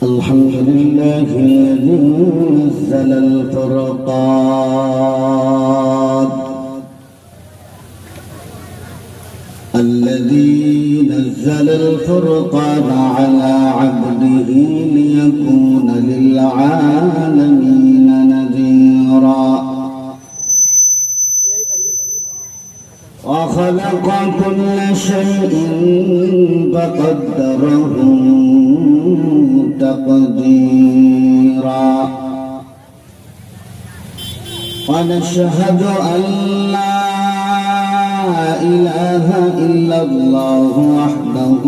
الحمد لله الذي نزل الفرقان على عبده ليكون للعالمين نذيرا وخلق كل شيء فقدره تقديرا ونشهد أن لا إله إلا الله وحده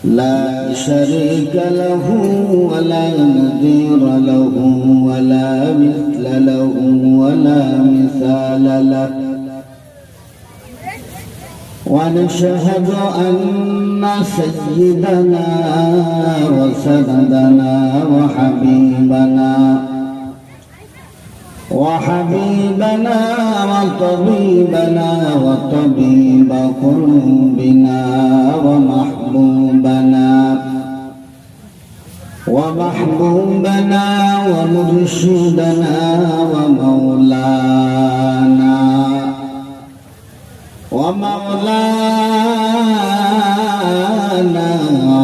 لا شريك له ولا نظير له ولا مثل له ولا مثال له ونشهد أن سيدنا وسندنا وحبيبنا وطبيبنا وطبيب قلوبنا ومحبوبنا ومرشدنا ومولانا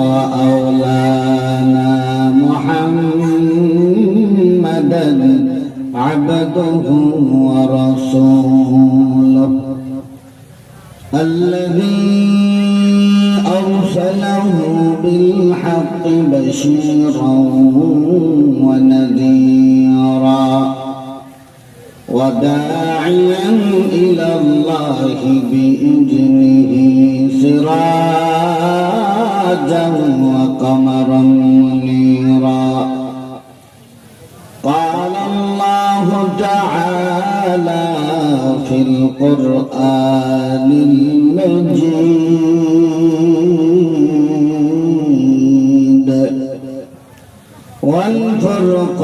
وأولانا محمدا عبده ورسوله الذي أرسله بالحق بشيرا ونذيرا وداعيا إلى الله بإذنه سراجا وقمرا منيرا قال الله تعالى في القرآن المجيد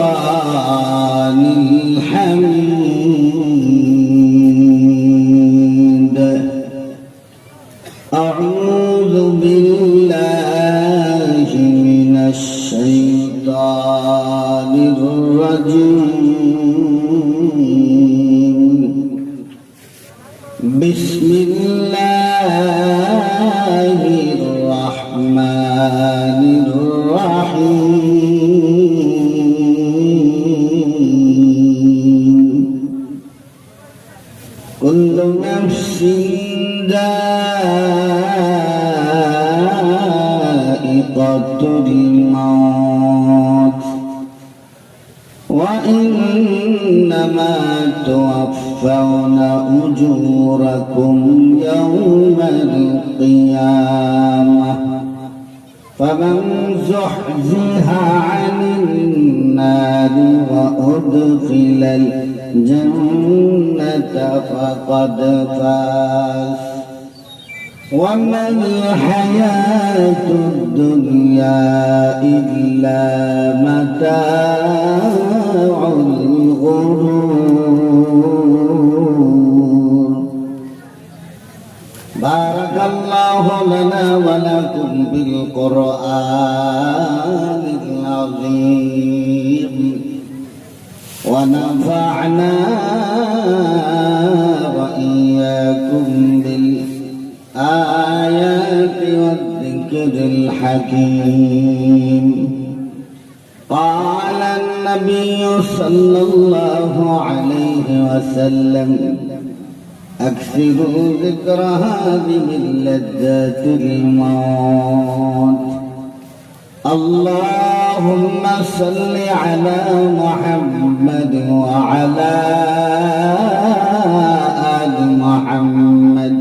والفرقان الحميد أعوذ بالله من الشيطان الرجيم بسم الله الرحمن الرحيم كل نفس ذائقة الموت وإنما توفون أجوركم يوم القيامة فمن زحزح عن النار وأدخل الجنة فقد فاز وما الحياة الدنيا إلا متاع الغرور بارك الله لنا ولكم بالقرآن العظيم ونفعنا وإياكم بالآيات والذكر الحكيم قال النبي صلى الله عليه وسلم أكثروا ذكر هذه اللذات الموت اللهم صل على محمد وعلى آل محمد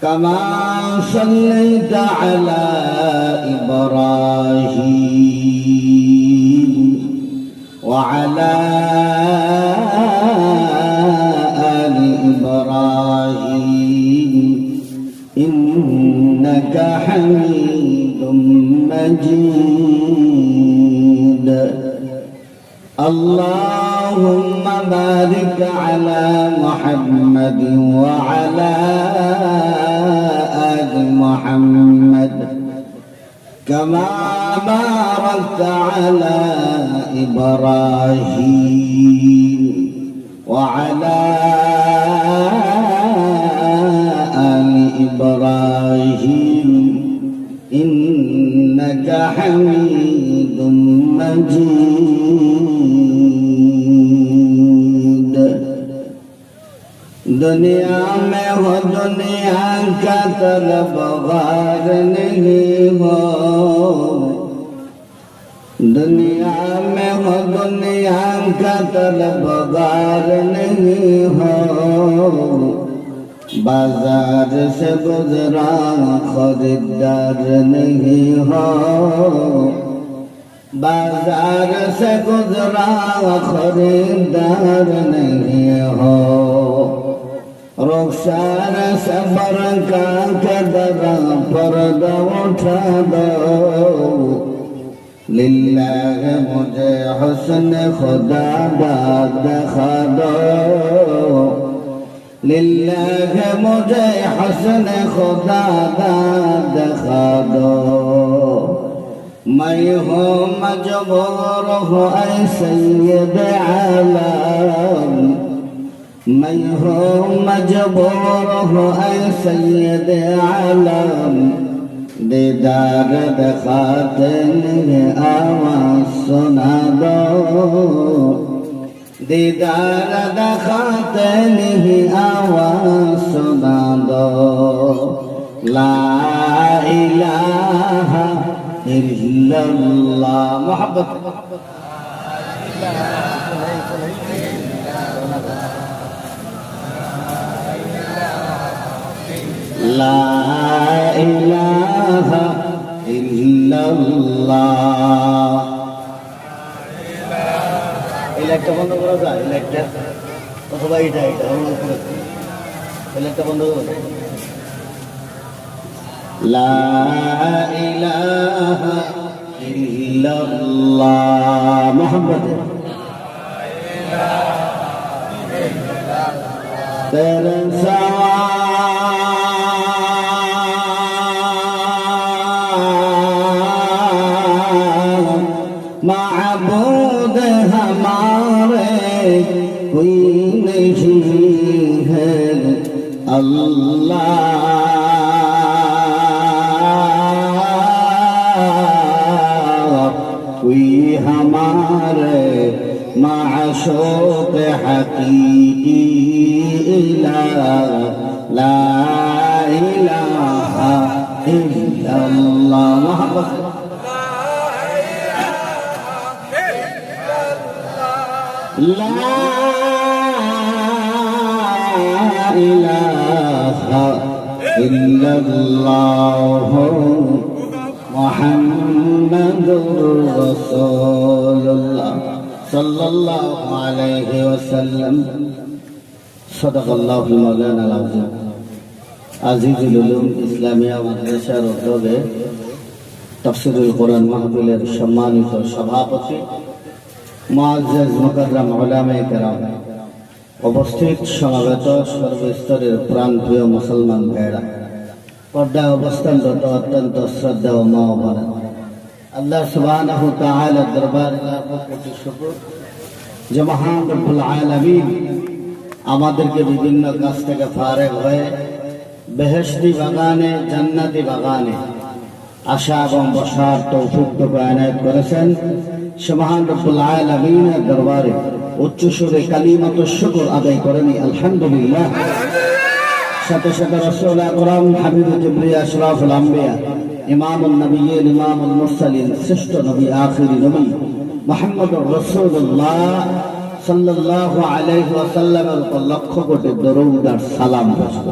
كما صليت على إبراهيم وعلى آل إبراهيم إنك حميد مجيد اللهم اللهم بارك على محمد وعلى آل محمد كما باركت على إبراهيم وعلى آل إبراهيم إنك حميد مجيد दुनिया में हो दुनिया का तलबगार नहीं हो दुनिया में हो दुनिया का तलबगार नहीं हो बाजार से गुजरा खरीदार नहीं हो बाजार से गुजरा खरीदार नहीं हो रुखसार सबर का कदरा पर्दा उठा दो लिल्लाह मुझे हुस्न खुदा दा दिखा दो लिल्लाह मुझे हुस्न खुदा दा दिखा दो मैं हूँ मजबूर हूँ ऐ सैयद आलम मैं हूँ मजबूर हूँ ऐ सैयद आलम दीदार दिखाते नहीं आवाज़ सुना दो दीदार दिखाते नहीं आवाज़ सुना दो ला इलाहा इल्लल्लाह मोहब्बत ला इलाहा इल्लल्लाह ইলেকট্রা বন্ধ করা যায় ইলেকট্রা অথবা এটা ইলেকট্রা বন্ধ করা যায় লা ইলাহা ইল্লাল্লাহ মুহাম্মদ তেরে সওয়া माबूद हमारे कोई नहीं है अल्लाह कोई हमारे माशूक़ हक़ीक़ी ला इलाहा इल्लल्लाह मोहब्बत لا إله إلا الله محمد رسول الله صلى الله عليه وسلم صدق الله مولانا العظيم عزيز العلوم ইসলামিয়া মাদ্রাসার উদ্যোগে তাফসীরুল কোরআন মাহফিলের সম্মানিত সভাপতি মুআজ্জাজ মুকাররম উলামায়ে কেরাম উপস্থিত সমবেত সর্বস্তরের প্রাণপ্রিয় মুসলমান ভাইরা পর্দায় অবস্থানরত অত্যন্ত শ্রদ্ধা ও মা ও বোনেরা আল্লাহ সুবহানাহু ওয়া তাআলার দরবারে লাখো কোটি শুকর যে মহান রব্বুল আলামিন আমাদেরকে বিভিন্ন কাজ থেকে ফারেগ হয়ে বেহেশতি বাগানে জান্নাতি বাগানে আশা এবং বসার তৌফিক এনায়েত করেছেন সে মহান রব্বুল আলামিনের দরবারে উচ্চ সুরে কালিমাত শুকর আদায় করেন আলহামদুলিল্লাহ। সাথে সাথে রাসূল আকরাম হাবিবুল জিবরিল আশরাফুল আম্বিয়া ইমামুন নবিয়্যিন ইমামুল মুরসালিন শ্রেষ্ঠ নবী আখিরি নবী মুহাম্মদুর রাসূলুল্লাহ সাল্লাল্লাহু আলাইহি ওয়াসাল্লামের উপর লক্ষ কোটি দরুদ আর সালাম বর্ষণ।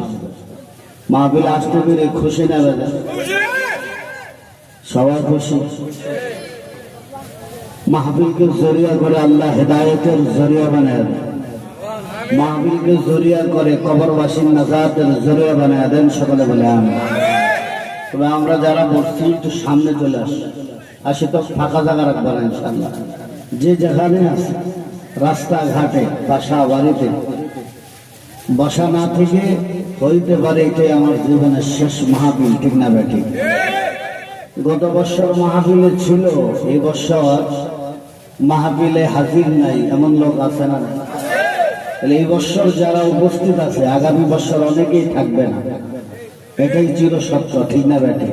মাহফিল আসতে পেরে খুশি না বেদা? সবাই খুশি। মাহফিলকে জরিয়া করে আল্লাহ হেদায়েতের জরিয়া বানায় দেন, মাহফিলকে জরিয়া করে কবরবাসীর নাজাতের জরিয়া বানায় দেন। সকলে বলে আমিন। তবে আমরা যারা বসছি একটু সামনে চলে আসি তো ফাঁকা জায়গা রাখবো না ইনশাআল্লাহ। যে যেখানে আছে রাস্তাঘাটে বাসা বাড়িতে বসা না থেকে হইতে পারে এটাই আমার জীবনের শেষ মাহফিল, ঠিক না বেটি? গত বছর মাহফিলে ছিল, এই বছর মাহফিলে হাজির নাই এমন লোক আছে না? তাহলে এই বছর যারা উপস্থিত আছে আগামী বছর অনেকেই থাকবে না, এটাই চির সত্য, ঠিক না বেটি?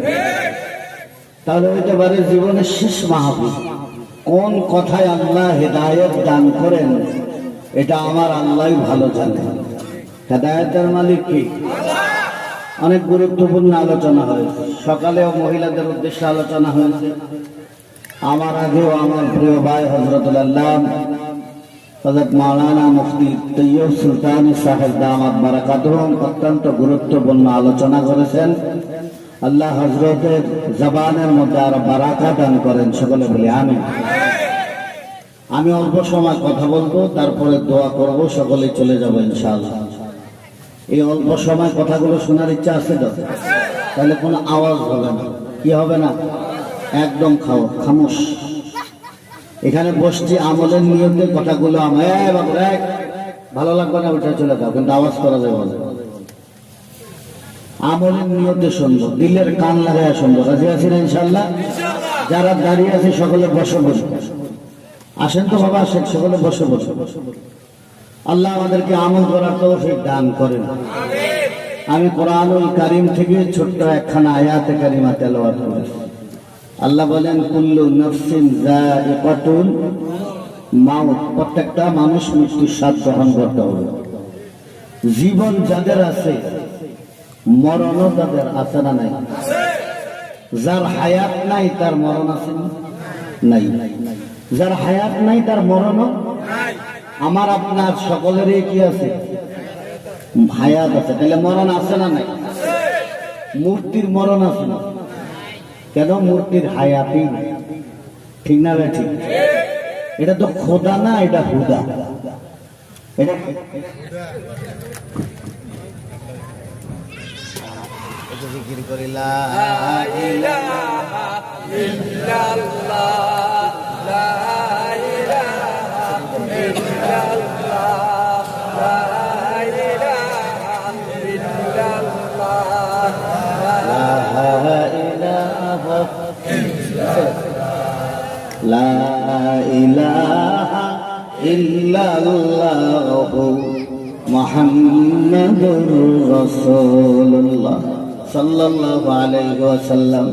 তাহলে হইতে পারে জীবনের শেষ মাহফিল। কোন কথায় আল্লাহ হেদায়েত দান করেন এটা আমার আল্লাহ ভালো জানে। হেদায়েতের মালিক কি? অনেক গুরুত্বপূর্ণ আলোচনা হয়েছে, সকালেও মহিলাদের উদ্দেশ্যে আলোচনা হয়েছে, আমার আগেও আমার প্রিয় ভাই হযরতুল আল্লামা হযরত মাওলানা মুফতি তৈয়ব সুলতানী সাহেব দামাত বারাকাতুহুম অত্যন্ত গুরুত্বপূর্ণ আলোচনা করেছেন। আল্লাহ হযরতের জবানের মধ্যে আরো বারাকা দান করেন, সকলে বলি আমিন। আমি অল্প সময় কথা বলবো, তারপরে দোয়া করব, সকলে চলে যাবো ইনশাআল্লাহ। এই অল্প সময় কথাগুলো শোনার ইচ্ছা আছে তো? তাহলে কোনো আওয়াজ হবে না, কি হবে না, একদম খামোশ। এখানে বসছি আমলের নিয়তে, কথাগুলো ভালো লাগবে না ওইটা চলে যাও, কিন্তু আওয়াজ করা যাবে না। আমলের নিয়তে শুনবো, দিলের কান লাগাইয়া শুনবো। রাজি আছেন ইনশাআল্লাহ? যারা দাঁড়িয়ে আছে সকলে বসে বসে আসেন তো বাবা, আসেন সকলে বসে বসে। আল্লাহ আমাদেরকে আমল করার তৌফিক দান করেন। আমি কোরআনুল কারীম থেকে ছোট্ট একখানা আয়াতে কারিমা তেলাওয়াত করেছি। আল্লাহ বলেন কুল্লু নাফসিন যায়িকাতুল মাউত, প্রত্যেকটা মানুষ মৃত্যুর স্বাদ গ্রহণ করতে হবে। জীবন যাদের আছে মরণও তাদের আছে না নাই? যার হায়াত নাই তার মরণ আছে নাই? যার হায়াত নাই তার মরণও নাই। আমার আপনার সকলেরই কি আছে? হায়াত আছে, তাহলে মরণ আছে না নাই? মূর্তির মরণ আছে না? কেন? মূর্তির হায়াতই নাই, ঠিক না ঠিক? এটা তো খোদা না, এটা হুদা। এটা জিকির করি লা ইলাহা ইল্লাল্লাহ, লা ইলাহা ইল্লাল্লাহ, লা ইলাহা ইল্লাল্লাহ, লা ইলাহা ইল্লাল্লাহ মুহাম্মাদুর রাসূলুল্লাহ সাল্লাল্লাহু আলাইহি ওয়াসাল্লাম।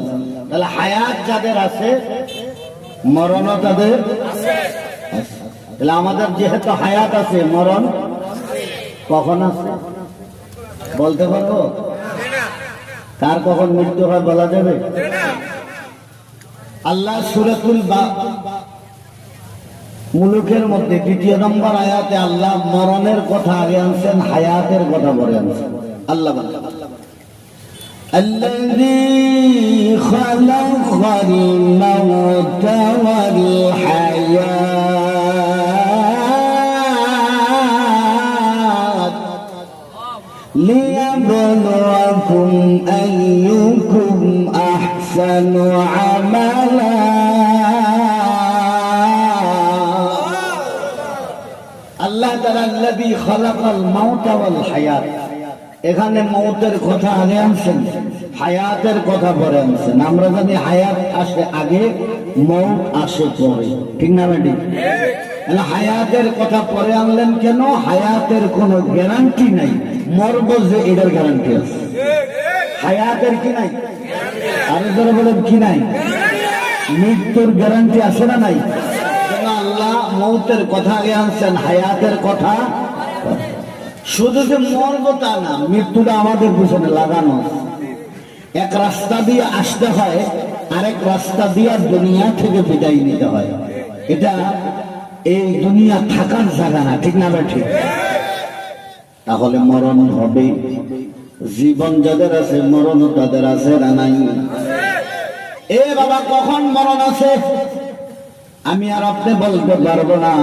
তাহলে হায়াত যাদের আছে মরণও তাদের আছে। তাহলে আমাদের যেহেতু হায়াত আছে, মরণ কখন আছে বলতে পারবো? কার কখন মৃত্যু হয় বলা যাবে? আল্লাহ সূরাতুল মুলুকের মধ্যে ২য় নম্বর আয়াতে আল্লাহ মরণের কথা আগে আনছেন, হায়াতের কথা পরে আনছেন। আল্লাহ বলেন الذي خلق الموت والحياة ليبلوكم أيكم أحسن عملا الله تعالى الذي خلق الموت والحياة এখানে মৌতের কথা আগে আনছেন, হায়াতের কথা পরে আনছেন। আমরা জানি হায়াত আসে আগে, মৌত আসে পরে, ঠিক না বেটি? হায়াতের কথা পরে আনলেন কেন? হায়াতের কোনো গ্যারান্টি নাই, মরব যে এটার গ্যারান্টি আছে। হায়াতের কি নাই? আরে ধরে বলেন কি নাই? মৃত্যুর গ্যারান্টি আছে না নাই? আল্লাহ মৌতের কথা আগে আনছেন, হায়াতের কথা। শুধু যে মরবো তা না, মৃত্যুটা আমাদের পিছনে লাগানো। এক রাস্তা দিয়ে আসতে হয়, আরেক রাস্তা দিয়ে দুনিয়া থেকে বিদায় নিতে হয়। এটা এই দুনিয়া থাকার জায়গা না, ঠিক না ঠিক? তাহলে মরণ হবে। জীবন যাদের আছে মরণও তাদের আছে না নাই? এ বাবা, কখন মরণ আছে আমি আর আপনি বলতে পারবো না।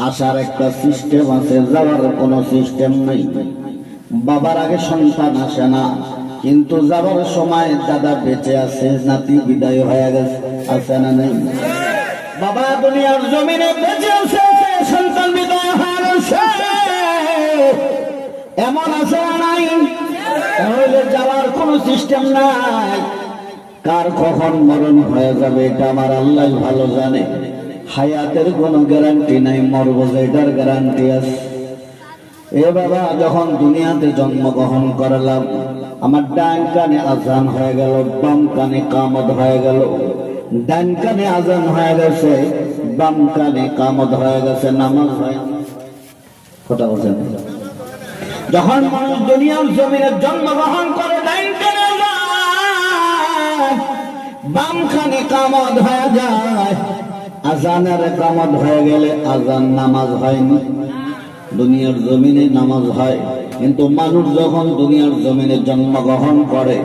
আসার একটা সিস্টেম আছে, যাওয়ার কোনো সিস্টেম নাই। বাবার আগে সন্তান আসে না, কিন্তু যাবার সময় দাদা বেঁচে আছে, নাতি বিদায় হয়ে গেছে, আছে না নাই? বাবা দুনিয়ার জমিনে বেঁচে আছে, সন্তান বিদায় হয়ে গেছে, এমন আছে নাই? তাহলে যাওয়ার কোন সিস্টেম নাই। কার কখন মরণ হয়ে যাবে এটা আমার আল্লাহ ভালো জানে। হায়াতের কোনো গ্যারান্টি নাই, মরবো এটার গ্যারান্টি আছে। এ বাবা, যখন দুনিয়াতে জন্মগ্রহণ করলাম, আমার ডান কানে আজান হয়ে গেল, বাম কানে কামত হয়ে গেল। ডান কানে আজান হয়ে গেছে, বাম কানে কামত হয়ে গেছে, নামাজ হয়। কথা বলছেন? যখন মানুষ দুনিয়ার জমিনে জন্মগ্রহণ করে, ডান কানে আজান, বাম কানে কামত হয়ে যায়। আজানের কামত হয়ে গেলে আজান নামাজ হয়নি। দুনিয়ার জমিনে নামাজ হয়, কিন্তু মানুষ যখন দুনিয়ার জমিনে জন্মগ্রহণ করে,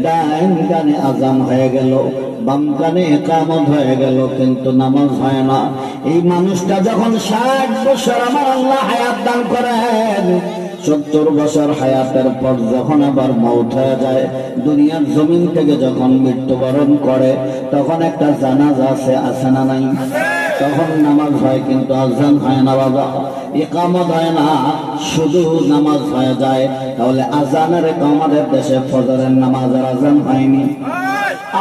ডান কানে আজান হয়ে গেল, বাম কানে ইকামত হয়ে গেল, কিন্তু নামাজ হয় না। এই মানুষটা যখন 60 বছর আমার আল্লাহ হায়াত দান করেন, 70 বছর হায়াতের পর যখন আবার মওত হয়ে যায়, দুনিয়ার জমিন থেকে যখন মৃত্যুবরণ করে, তখন একটা জানাজা আছে না নাই? তখন নামাজ হয়, কিন্তু আজান হয় না বাবা, ইকামত হয় না, শুধু নামাজ হয়ে যায়। তাহলে আজানের আমাদের দেশে ফজরের নামাজের আজান হয়নি।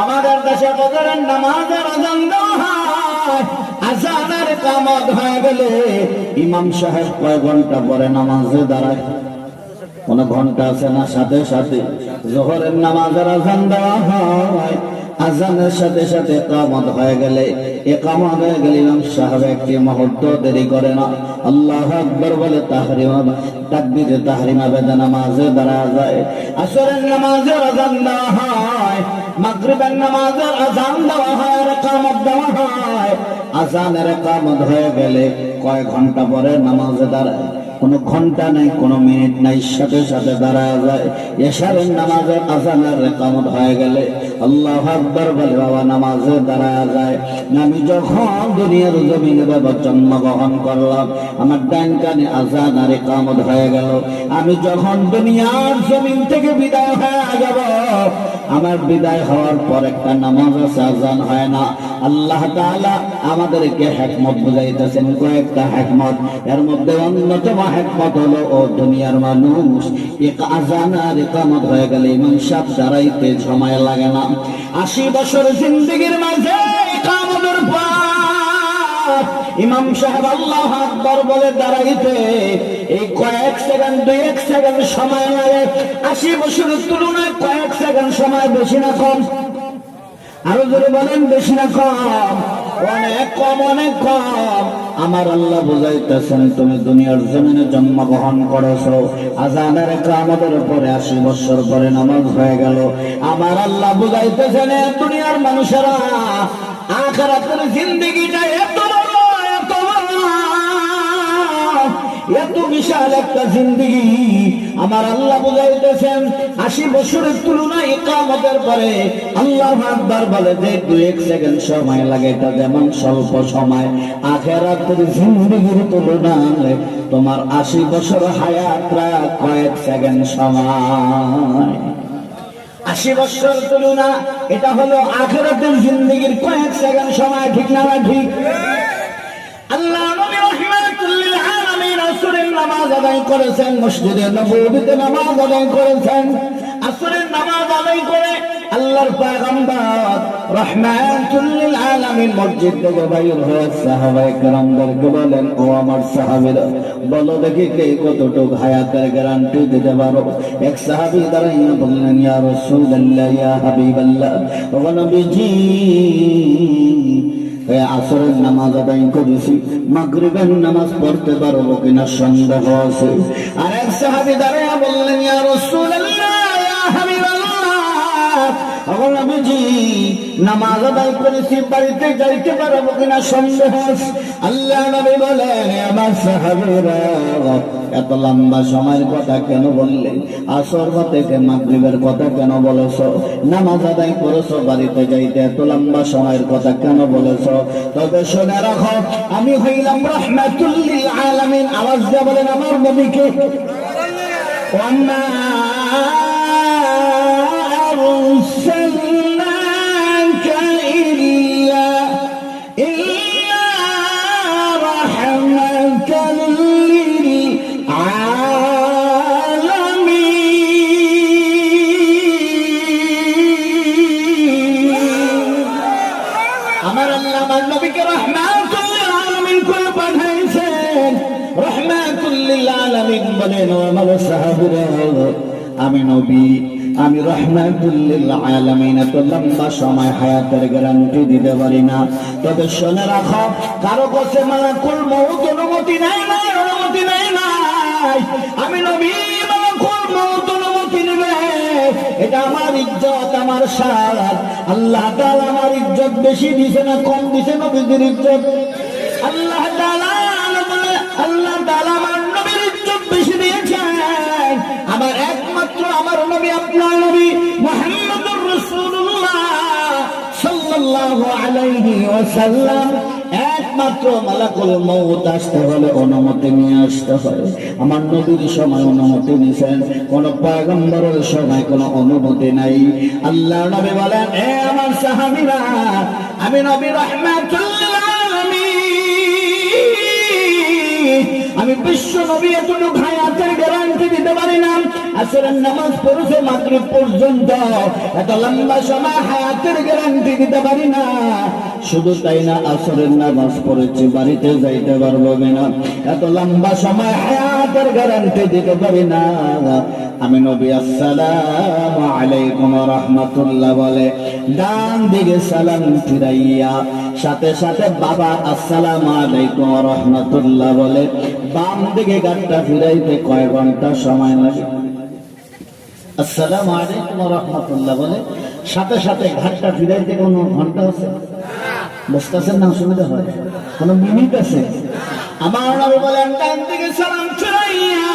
আমাদের দেশে ফজরের নামাজের আজান দেওয়া হয়, আজানের ইকামত হয়ে গেলে ইমাম সাহেব কয় ঘন্টা পরে নামাজে দাঁড়ায়? কোন ঘন্টা আছে না? সাথে সাথে জোহরের নামাজের আজান দেওয়া হয়, আজানের সাথে সাথে ইকামত হয়ে গেলে, ইকামত হয়ে গেলে ইমাম সাহেব একটি মুহূর্ত দেরি করে না, আল্লাহু আকবার বলে তাকবীরে তাহরিমা বেদে নামাজে দাঁড়া যায়। আসরের নামাজের আজান দেওয়া হয়, মাগরিবের নামাজের আজান দেওয়া হয়, ইকামত দেওয়া হয়। আজানের ইকামত হয়ে গেলে কয় ঘন্টা পরে নামাজে দাঁড়ায়? কোনো ঘন্টা নাই, কোনো মিনিট নাই, সাথে সাথে দাঁড়া যায়। এশারের নামাজের আজানের ইকামত হয়ে গেলে আল্লাহু আকবার বলে বাবা নামাজে দাঁড়া যায়। আমি যখন দুনিয়ার জমিনে বাবা জন্মগ্রহণ করলাম, আমার ডান কানে আজান আর ইকামত হয়ে গেল। আমি যখন দুনিয়ার জমিন থেকে বিদায় হয়ে যাব, আমার বিদায় হওয়ার পর একটা নামাজ আছে, আজান হয় না। আল্লাহ তাআলা আমাদেরকে হিকমত বুঝাইতেছেন, কয়েকটা হিকমত। এর মধ্যে অন্যতম হিকমত হলো, ও দুনিয়ার মানুষ, এক আজান আর ইকামত হয়ে গেলে ইমাম সাহেব দাঁড়াইতে সময় লাগে না। 80 বছর জিন্দেগির মাঝে ইকামতের পর ইমাম সাহেব আল্লাহু আকবার বলে দাঁড়াইতে এই কয়েক সেকেন্ড, 2-1 সেকেন্ড সময় লাগে। 80 বছরের তুলনায় কয়েক সেকেন্ড সময় বেশি না কম? আরো জোরে বলেন, বেশি না কম? অনেক কম, অনেক কম। আমার আল্লাহ বুঝাইতেছেন, তুমি দুনিয়ার জমিনে জন্মগ্রহণ করেছো, আজানের ইকামতের পরে 80 বছর পরে নামাজ হয়ে গেল। আমার আল্লাহ বুঝাইতেছেন, দুনিয়ার মানুষেরা আখিরাতের জিন্দেগিটা এত বড়, এত বিশাল একটা জিন্দেগি। আমার আল্লাহ বুঝাইতেছেন, 80 বছরের তুলনায় ইকামতের পরে আল্লাহু আকবার বলে যে 2-1 সেকেন্ড সময় লাগে, এটা যেমন স্বল্প সময়, আখিরাতের জিন্দেগির তুলনায় তোমার 80 বছর হায়াতরা কয়েক সেকেন্ড সময়। 80 বছর তুলনা, এটা হলো আখিরাতের জিন্দেগির কয়েক সেকেন্ড সময়। ঠিক না ঠিক? আল্লাহ নবী রাহমাতুল লিল আলামিন আসরের নামাজ আদায় করেছেন, মসজিদে নববীতে নামাজ আদায় করেছেন। আসরের নামাজ আদায় করে আল্লাহর পয়গম্বর রাহমাতুল লিল আলামিন মসজিদ থেকে বাইর হয়ে সাহাবায়ে কেরামদেরকে বলেন, ও আমার সাহাবীরা, বলো দেখি কে কতটুকু হায়াতের গ্যারান্টি দিতে পারো? এক সাহাবী দাঁড়াইয়া বললেন, ইয়া রাসূলুল্লাহ, ইয়া হাবিবাল্লাহ, ও নবীজি, আসরের নামাজ আদায় করেছি, মাগরিবের নামাজ পড়তে পারবো কিনা সন্দেহ আছে। আর এক সাহাবী দাঁড়াইয়া বললেন, ইয়া রাসূলুল্লাহ, ইয়া হাবিবাল্লাহ, ও নবীজি, নামাজ আদায় করেছি, বাড়িতে যাইতে পারবো কিনা সন্দেহ আছে। আল্লাহ নবী বলেন, আমার সাহাবীরা, এত লম্বা সময়ের কথা কেন বললেন? আসর থেকে মাগরিবের কথা কেন বলেছো? নামাজ আদায় করেছো, বাড়িতে যাইতে এত লম্বা সময়ের কথা কেন বলেছো? তবে শুনে রাখো, আমি হইলাম রাহমাতুল লিল আলামিন। আওয়াজ দিয়ে বলেন, আমার নবীকে ইল্লা রাহমাতাল লিল আলামিন বলেন, ও আমার সাহাবীরা, আমি নবী, আমি রাহমাতুল লিল আলামিন। এত লম্বা সময় হায়াতের গ্যারান্টি দিতে পারি না, তবে শুনে রাখো, কারো কাছে মালাকুল মউত অনুমতি নাই, অনুমতি নাই। আমি নবী, মালাকুল মউত অনুমতি নেবে, এটা আমার ইজ্জত, আমার শান। আল্লাহ তাআলা আমার ইজ্জত বেশি দিছে না কম দিছে? নবীর ইজ্জত আল্লাহ তাআলা আমার নবীর ইজ্জত বেশি দিয়েছেন। আমার একমাত্র আমার নবী, আপনার নবী মুহাম্মদুর রাসূলুল্লাহ সাল্লাল্লাহু আলাইহি ওয়াসাল্লাম, একমাত্র মালাকুল মউত আসতে হলে অনুমতি নিয়ে আসতে হয়। আমার নবীর সময় অনুমতি নিছেন, কোন পয়গম্বরের সময় কোনো অনুমতি নাই। আল্লাহ নবী বলেন, এ আমার সাহাবীরা, আমি নবী রাহমাতুল লিল আলামিন, আমি বিশ্ব নবী এতটুকু হায়াতের গ্যারান্টি দিতে পারি না। আসরের নামাজ পড়েছে মাগরিব পর্যন্ত, এত লম্বা সময় হায়াতের গ্যারান্টি দিতে পারি না। শুধু তাই না, আসরের নামাজ পড়েছি, বাড়িতে যাইতে পারবো না, এত লম্বা সময় হায়াতের গ্যারান্টি দিতে পারি না। আমি নবী আসসালামু আলাইকুম ওয়া রাহমাতুল্লাহ বলে ডান দিকে সালাম ফিরাইয়া সাথে সাথে বাবা আসসালামু আলাইকুম ওয়া রাহমাতুল্লাহ বলে বাম দিকে গাড়িটা ফিরাইতে কয় ঘন্টা সময় লাগে? আসসালামু আলাইকুম ওয়া রাহমাতুল্লাহ বলে সাথে সাথে ঘাটটা ফিরাইতে কোনো ঘন্টা আছে? বুঝতেছেন না? অসুবিধা হয়? কোনো মিনিট আছে? আমার নবী বলেন, ডান দিকে সালাম ফিরাইয়া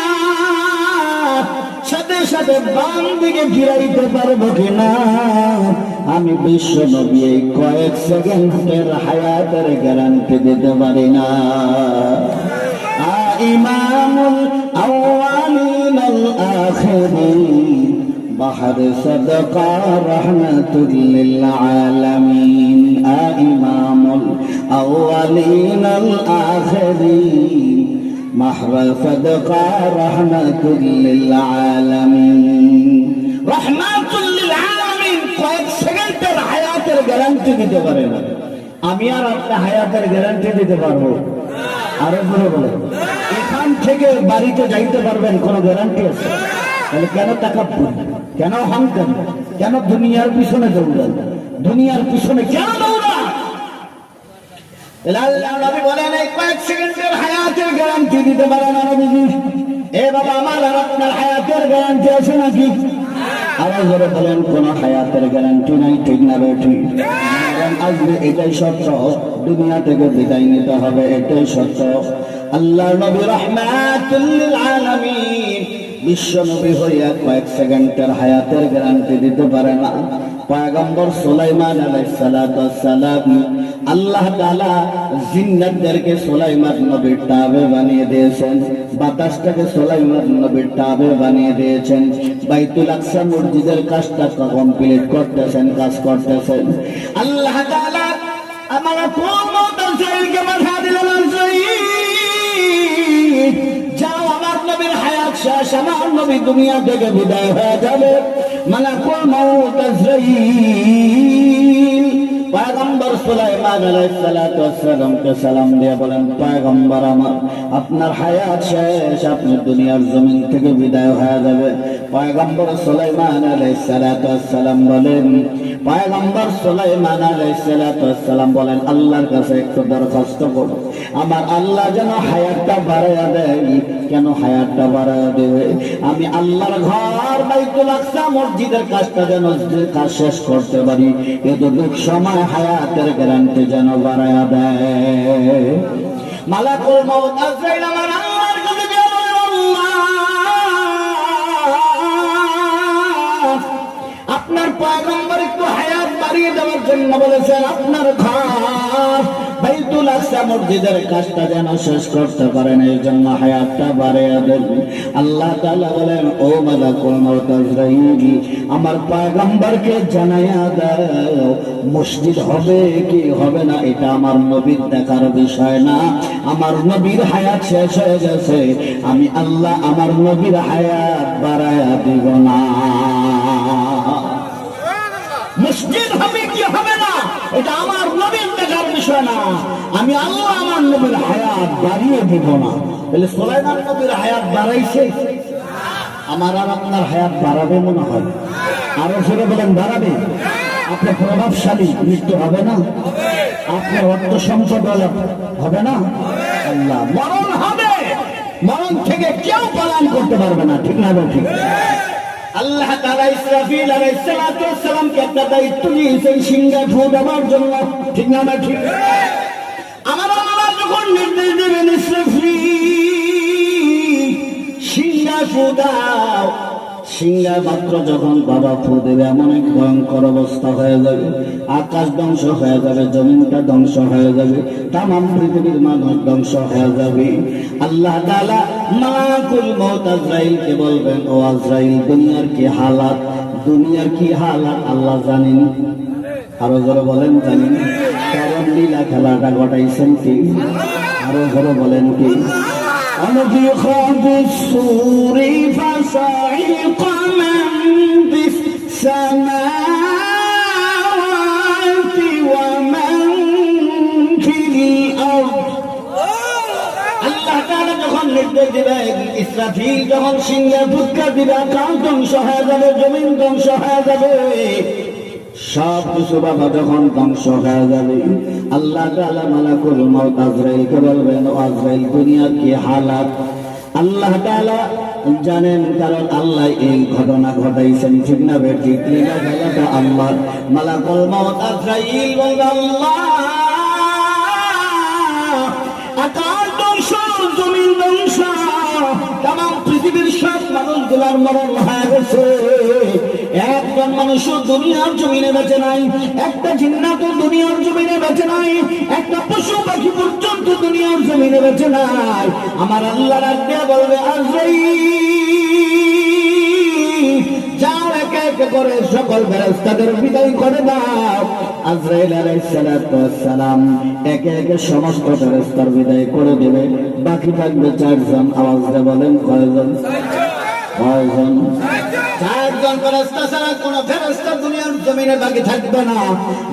সাথে সাথে বাম দিকে ফিরাইতে পারবো কিনা? আমি বিশ্ব নবী এই কয়েক সেকেন্ডের হায়াতের গ্যারান্টি দিতে পারি না। ইমামুল আউয়ালিন আল আখিরিন বাহর সাদকা রাহমাতুল লিল আলামিন। ইমামুল আউয়ালিন আল আখিরিন বাহর সাদকা রাহমাতুল লিল আলামিন। রাহমাতুল লিল আলামিন কয়েক সেকেন্ডের হায়াতের গ্যারান্টি দিতে পারে না। আমি আর আপনার হায়াতের গ্যারান্টি দিতে পারবো? আরো বড় বলে এখান থেকে বাড়িতে যাইতে পারবেন, কোন গ্যারান্টি আছে? তাহলে কেন তাকাব্বুর, কেন অহংকার, কেন দুনিয়ার পিছনে দৌড়ান? দুনিয়ার পিছনে কেন দৌড়ান? আল্লাহ নবী বলেন, এই কয়েক সেকেন্ডের হায়াতের গ্যারান্টি দিতে পারে না নবীজি। এ বাবা, আমার আর আপনার হায়াতের গ্যারান্টি আছে নাকি? আরো জোরে বলেন, কোন হায়াতের গ্যারান্টি নাই। ঠিক না রে? ঠিক। আসবে, এটাই সত্য। দুনিয়া থেকে বিদায় নিতে হবে, এটাই সত্য। আল্লাহ নবী রাহমাতুল লিল আলামিন বিশ্ব নবী হইয়া কয়েক সেকেন্ডের হায়াতের গ্যারান্টি দিতে পারে না। পয়গম্বর সুলাইমান আলাইহিস সালাতু ওয়াস সালাম, আল্লাহ তাআলা জিন্নাতদেরকে সুলাইমান নবীর তাবে বানিয়ে দিয়েছেন, বাতাসটাকে সুলাইমান নবীর তাবে বানিয়ে দিয়েছেন। বাইতুল আকসা মসজিদের কাজটা কমপ্লিট করতেছেন, কাজ করতেছেন। আল্লাহ তাআলা আমার কোমতালকে মাথা দিলেন, যাও, আমার নবীর হায়াত শেষ, আমার নবী দুনিয়া থেকে বিদায় হয়ে যাবে। মালাকুল মউত আজরাইল পয়গম্বর সুলাইমান আলাইহিস সালাতু ওয়াস সালামকে সালাম দিয়ে বলেন, পয়গম্বর আমার, আপনার হায়াত শেষ, আপনি দুনিয়ার জমিন থেকে বিদায় হয়ে যাবে। পয়গম্বর সুলাইমান আলাইহিস সালাতু ওয়াস সালাম বলেন, পয়গম্বর সুলাইমান আলাইহিস সালাতু ওয়াস সালাম বলেন, আল্লাহর কাছে একটু দরখাস্ত করো, আমার আল্লাহ যেন হায়াতটা বাড়ায়া দেয়। কেন হায়াতটা বাড়ায়া দেবে? আমি আল্লাহর ঘর বাইতুল আকসা মসজিদের কাজটা যেন কাজ শেষ করতে পারি, এতটুক সময় হায়াতের গ্যারান্টি যেন বাড়ায়া দেয়। মালাকুল মউত আজরাইল আমার আল্লাহর কাছে গিয়ে বলে, আল্লাহ, আপনার পয়গম্বর একটু হায়াত বাড়িয়ে দেওয়ার জন্য বলেছেন, আপনার ঘর বাইতুল আকসা মসজিদের কাজটা যেন শেষ করতে পারেন, এই জন্য হায়াতটা বাড়িয়ে দেন। আল্লাহ তাআলা বলেন, ও মালাকুল মউত আজরাইল, আমার পয়গম্বরকে জানাইয়া দাও, মসজিদ হবে কি হবে না এটা আমার নবীর দেখার বিষয় না। আমার নবীর হায়াত শেষ হয়ে গেছে, আমি আল্লাহ আমার নবীর হায়াত বাড়াইয়া দিব না। মসজিদ হবে কি হবে না এটা আমার নবীর দেখার বিষয়। বিষয় না, আমি আল্লাহ আমার নবীর হায়াত বাড়িয়ে দিব না। তাহলে সুলাইমান নবীর হায়াত বাড়াইছে, আমার আর আপনার হায়াত বাড়াবে মনে হয়। আরো জোরে বলেন বাড়াবে। আপনার প্রভাবশালী, মৃত্যু হবে না, আপনার অর্থ সম্পদ হবে না, আল্লাহ মরণ হবে, মরণ থেকে কেউ পালন করতে পারবে না, ঠিক না ঠিক? আল্লাহ তাআলা ইসরাফিল আলাইহিস সালাতু ওয়াস সালামকে একটা দায়িত্ব দিয়েছেন সিংহা ফু দেওয়ার জন্য, ঠিক না ঠিক? আমার আল্লাহ যখন নির্দেশ দেবেন ইসরাফিল সিংহা ফু দাও, সিংহা মাত্র যখন বাবা ফু দেবে এমন এক ভয়ঙ্কর অবস্থা হয়ে যাবে, আকাশ ধ্বংস হয়ে যাবে, জমিনটা ধ্বংস হয়ে যাবে, তামাম পৃথিবীর মানুষ ধ্বংস হয়ে যাবে। আল্লাহ তাআলা মালাকুল মউত আজরাইলকে বলবেন, ও আজরাইল দুনিয়ার কি হালাত, দুনিয়ার কি হালাত আল্লাহ জানেন। আরো জোরে বলেন জানেন। কারণ লীলা খেলাটা ঘটাইছেন কি? আরো জোরে বলেন কি? ونفخ بالصور فصعق من في السماوات ومن في الأرض। আল্লাহ তাআলা যখন নির্দেশ দিবেন, ইসরাফিল যখন সিংহে ফুৎকার দিবে, আকাশ ধ্বংস হয়ে যাবে, জমিন ধ্বংস হয়ে যাবে, সব কিছু বাবা যখন ধ্বংস হয়ে যাবে, আল্লাহ তাআলা মালাকুল মউত আজরাইলকে বলবেন, ও আজরাইল দুনিয়ার কি হালাত আল্লাহ তাআলা জানেন, কারণ আল্লাহ এই ঘটনা ঘটাইছেন, ঠিক না ঠিক? লীলা খেলাটা আল্লাহ। মালাকুল মউত আজরাইল বলবে, আল্লাহ আকাশ ধ্বংস, জমিন ধ্বংস, তামাম পৃথিবীর সব মানুষগুলার মরণ হয়ে গেছে, একজন মানুষও দুনিয়ার জমিনে বেঁচে নাই, একটা জিন্নাত দুনিয়ার জমিনে বেঁচে নাই, একটা পশু পাখি পর্যন্ত দুনিয়ার জমিনে বেঁচে নাই। আমার আল্লাহ রাখতে বলবে, আজরাইল যাও একে একে করে সকল ফেরেশতাদের বিদায় করে দাও। আজরাইল আলাইহিস সালাতু ওয়াস সালাম একে একে সমস্ত ফেরেশতার বিদায় করে দেবে, বাকি থাকবে চারজন। আওয়াজ দিয়ে বলেন কয়জন? কয়জন? চারজন ফেরেশতা ছাড়া কোনো ফেরেশতা দুনিয়ার জমিনে বাকি থাকবে না।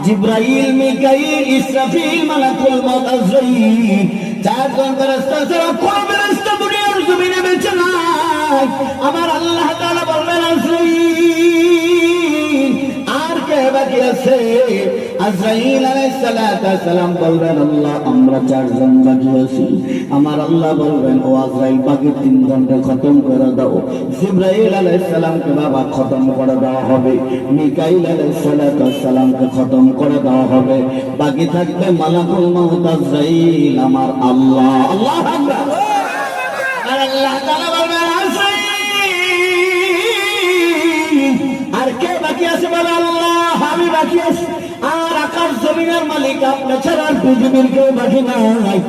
জিবরাইল, মিকাইল, ইসরাফিল, মালাকুল মউত আজরাইল, চারজন ফেরেশতা ছাড়া কোনো ফেরেশতা দুনিয়ার জমিনে বেঁচে নাই। আমার আল্লাহ তাআলা বলবেন, আজরাইল আর কে বাকি আছে? আজরাইল আলাইহিস সালাতু ওয়াস সালাম বলবেন, আল্লাহ আমরা চারজন বাকি আছি। আমার আল্লাহ বলবেন, ও আজরাইল বাকি তিনজনকে খতম করে দাও। জিবরাইল আলাইহিস সালামকে বাবা খতম করে দেওয়া হবে, মিকাইল আলাইহিস সালাতু ওয়াস সালামকে খতম করে দেওয়া হবে, বাকি থাকবে মালাকুল মউত আজরাইল আমার আল্লাহ। আল্লাহু আকবার। আর আল্লাহ তাআলা বলবেন, আজরাইল আর কে বাকি আছে? বলে আল্লাহ আমি বাকি আছি। আর আকাশ জমিনের মালিক আপনি ছাড়া পৃথিবীর কেউ বাকি নাই।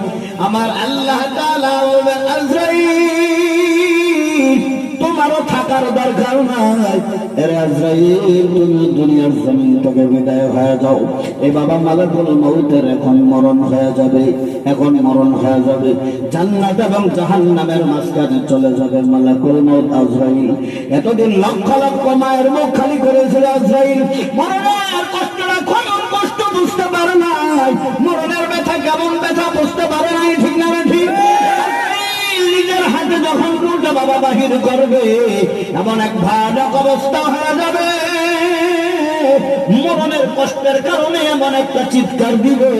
আমার আল্লাহ তাআলা বলবেন, আজরাইল তোমারও থাকার দরকার নাই। এরে আজরাইল তুমি দুনিয়ার জমিন থেকে বিদায় হয়ে যাও। এই বাবা মালাকুল মউতের এখন মরণ হয়ে যাবে, এখন মরণ হয়ে যাবে। জান্নাত এবং জাহান্নামের মাঝখানে চলে যাবে মালাকুল মউত আজরাইল। এতদিন লক্ষ লক্ষ মায়ের মুখ খালি করেছিল আজরাইল, মরণের কষ্টটা কোন কষ্ট বুঝতে পারে নাই, মরণের ব্যথা কেমন ব্যথা বুঝতে পারে নাই, ঠিক না ঠিক? নিজের হাতে যখন রুটা বাবা বাহির করবে, এমন এক ভয়ানক অবস্থা হয়ে যাবে, মরণের কষ্টের কারণে এমন একটা চিৎকার দিবে।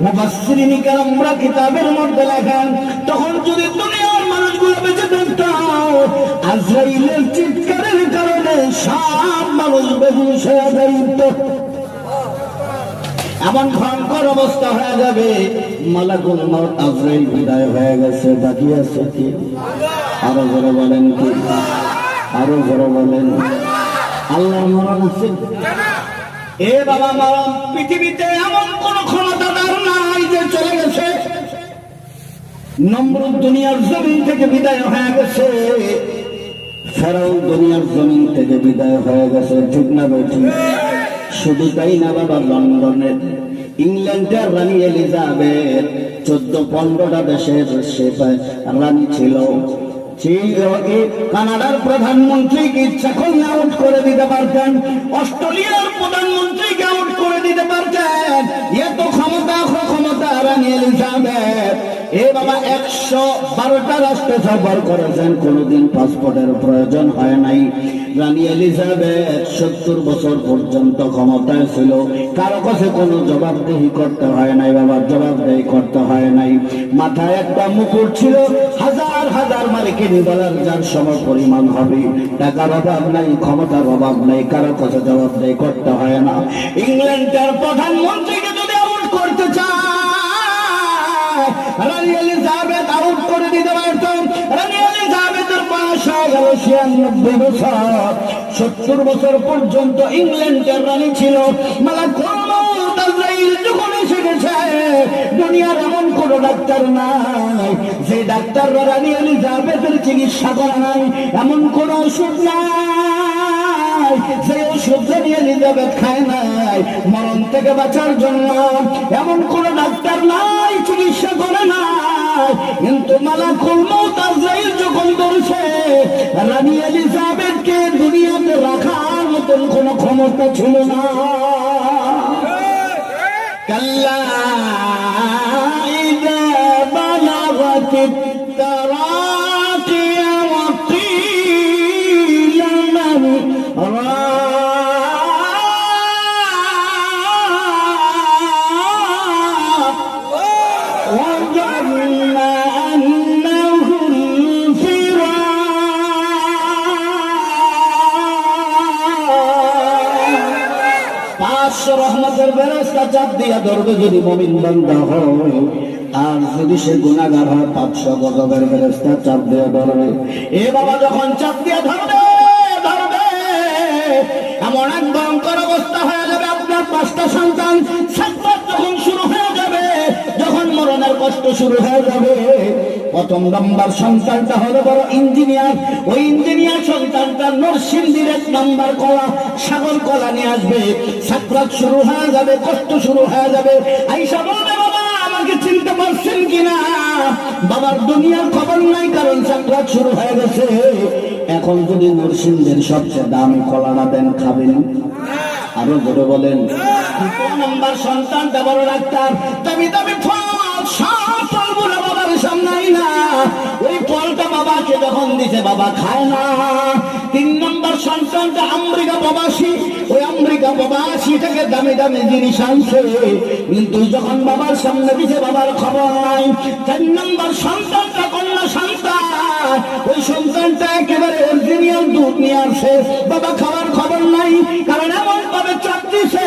মুফাসসিরিন কেরামরা কিতাবের মধ্যে লেখেন, তখন যদি দুনিয়ার মানুষগুলো বেঁচে থাকতো, আজরাইলের চিৎকারের কারণে সব মানুষ বেহুশ হয়ে যাইত। এমন ভয়ঙ্কর অবস্থা হয়ে যাবে। মালাকুল মউত আজরাইল বিদায় হয়ে গেছে, বাকি আছে কি? আরো জোরে বলেন কি? আরো জোরে বলেন। আল্লাহ মরণ আছে? এ বাবা মরণ পৃথিবীতে এমন কোন ক্ষমতাদার নাই যে চলে গেছে। নমরুদ দুনিয়ার জমিন থেকে বিদায় হয়ে গেছে, ফেরাউন দুনিয়ার জমিন থেকে বিদায় হয়ে গেছে, ঠিক না বেঠিক? শুধু তাই না বাবা, লন্ডনের ইংল্যান্ডের রানী এলিজাবেথ 14-15টা দেশের রানী ছিল। কানাডার প্রধানমন্ত্রীকে ইচ্ছা করলে আউট করে দিতে পারতেন, অস্ট্রেলিয়ার প্রধানমন্ত্রীকে আউট করে দিতে পারতেন। এত ক্ষমতা এ বাবা 112টা রাষ্ট্রে সফর করেছেন, কোনোদিন পাসপোর্টের প্রয়োজন হয় নাই। রানী এলিজাবেথ 70 বছর পর্যন্ত ক্ষমতায় ছিল, কারো কাছে কোনো জবাবদেহি করতে হয় নাই বাবা, জবাবদেহি করতে হয় নাই। মাথায় একটা মুকুট ছিল, হাজার হাজার মালিকিনি বলার যার সম পরিমাণ হবে। টাকার অভাব নাই, ক্ষমতার অভাব নাই, কারো কাছে জবাবদেহি করতে হয় না। ইংল্যান্ডের প্রধানমন্ত্রীকে যদি আউট করতে চায়, রানী এলিজাবেথ আউট করে দিতে পারত। রানী এলিজাবেথের বয়স হয়ে গেল 96 বছর। 70 বছর পর্যন্ত ইংল্যান্ডের রানী ছিল। মালাকুল মউত আজরাইল যখন এসে গেছে, দুনিয়ার এমন কোন ডাক্তার নাই যে ডাক্তার রানী এলিজাবেথের চিকিৎসা করে নাই, এমন কোন ওষুধ নাই যে ওষুধ রানী এলিজাবেথ খায় নাই মরণ থেকে বাঁচার জন্য, এমন কোন ডাক্তার নাই চিকিৎসা করে নাই। কিন্তু মালাকুল মউত আজরাইল যখন ধরছে, রানী এলিজাবেথকে দুনিয়াতে রাখার মতন কোন ক্ষমতা ছিল না। কাল্লা ইযা বালাগাতিত তারাকি ওয়া কিলা মান রহমতের বেরেস্তা চাপ দিয়া ধরবে যদি মুমিন বান্দা হয়, আর যদি সে গুনাহগার হয় 500 গজবের বেরেস্তা চাপ দিয়া ধরবে। এ বাবা যখন চাপ দিয়া ধরবে এমন এক ভয়ঙ্কর অবস্থা হয়ে যাবে, আপনার 5টা সন্তান সাকরাত যখন শুরু হয়ে যাবে, যখন মরণের কষ্ট শুরু হয়ে যাবে, প্রথম নাম্বার সন্তানটা হলো বড় ইঞ্জিনিয়ার। ওই ইঞ্জিনিয়ার সন্তানটা নরসিংদীর 1 নাম্বার কলা, সাগর কলা নিয়ে আসবে। সাকরাত শুরু হয়ে যাবে, কষ্ট শুরু হয়ে যাবে। আইসা বলবে, বাবা আমাকে চিনতে পারছেন কিনা? বাবার দুনিয়ার খবর নাই, কারণ সাকরাত শুরু হয়ে গেছে। এখন যদি নরসিংদীর সবচেয়ে দামি কলাটা দেন, খাবেন? আরো জোরে বলেন। 2 নাম্বার সন্তানটা বড় ডাক্তার, দামি দামি ফল, সব ফলগুলো বাবার সামনে না। ওই ফলটা বাবাকে যখন দিছে, বাবা খায় না। 3 নাম্বার সন্তানটা আমেরিকা প্রবাসী, ওই আমেরিকা প্রবাসী থেকে দামি দামি জিনিস আনছে, কিন্তু যখন বাবার সামনে দিছে বাবার খবর নাই। 4 নাম্বার সন্তানটা কন্যা সন্তান, ওই সন্তানটা একেবারে অরিজিনাল দুধ নিয়ে আসছে, বাবা খাওয়ার খবর নাই। কারণ এমন ভাবে চাপ দিছে,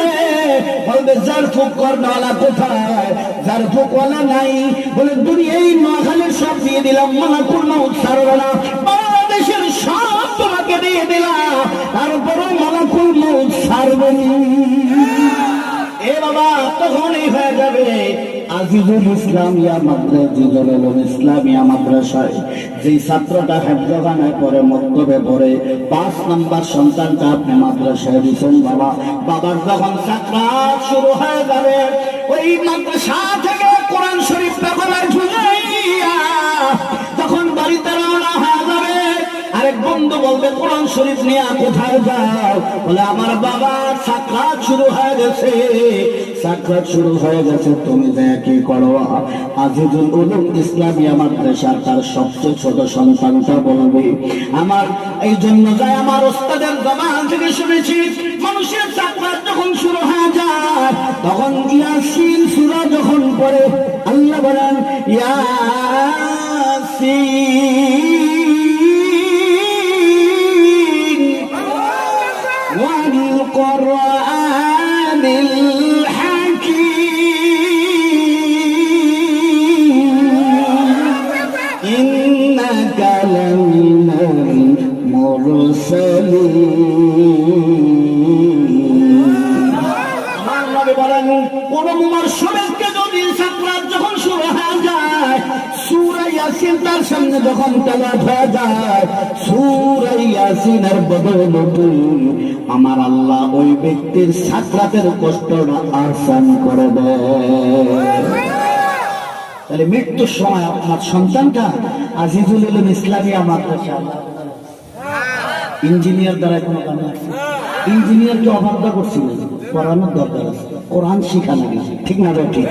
বলবে যার ফুক করনেওয়ালা কোথায়, যার ফুকওয়ালা নাই। বলে দুনিয়ায় নোয়াখালীর সব দিয়ে দিলাম, মালাকুল মউত ছাড়বে না। বাংলাদেশের সব তোমাকে দিয়ে দিলাম, তারপরও মালাকুল মউত ছাড়বে না। এ বাবা তখনই হয়ে যাবে আজিজুল ইসলামিয়া মাদ্রাসা, ইসলামিয়া মাদ্রাসায় যে ছাত্রটা হেফজখানায় পড়ে, মক্তবে পড়ে, 5 নাম্বার সন্তানটা আপনি মাদ্রাসায় দিচ্ছেন বাবা। বাবার যখন সাকরাত শুরু হয়ে যাবে, ওই মাদ্রাসা থেকে কোরআন শরীফটা গলায় ঝুলাইয়া যখন বাড়িতে রওনা হয়ে যাবে, আরেক বন্ধু বলবে কোরআন শরীফ নিয়ে কোথায় যাও? বলে আমার বাবা সাকরাত শুরু হয়ে গেছে, সাকরাত শুরু হয়ে গেছে, তুমি যা কি করো? আজিজুল উলুম ইসলামিয়া মাদ্রাসার তার সবচেয়ে ছোট সন্তানটা বলবে, আমার এই জন্য যায় আমার ওস্তাদের জবান থেকে শুনেছি, মানুষের সাকরাত যখন শুরু হয়ে যায়, তখন ইয়াসিন সূরা যখন পড়ে, আল্লাহ বলেন ইয়াসিন ওয়াল কুরআনিল কোন মুমারশদকে যদি সাকরাত যখন শুরু হয়ে যায়, সূরা ইয়াসিন তার সামনে যখন তেলাওয়াত হয়ে যায়, সূরা ইয়াসিনের বদৌলতে আমার আল্লাহ ওই ব্যক্তির সাকরাতের কষ্টটা আসান করে দেয়। তাহলে মৃত্যুর সময় আপনার সন্তানটা আজিজুল উলুম ইসলামিয়া মাদ্রাসা, ইঞ্জিনিয়ার দ্বারা কোনো কাজ আছে? ইঞ্জিনিয়ারকে অবাধ্য করছিল, পড়ানোর দরকার আছে, কোরআন শিখা লাগে, ঠিক না? ঠিক।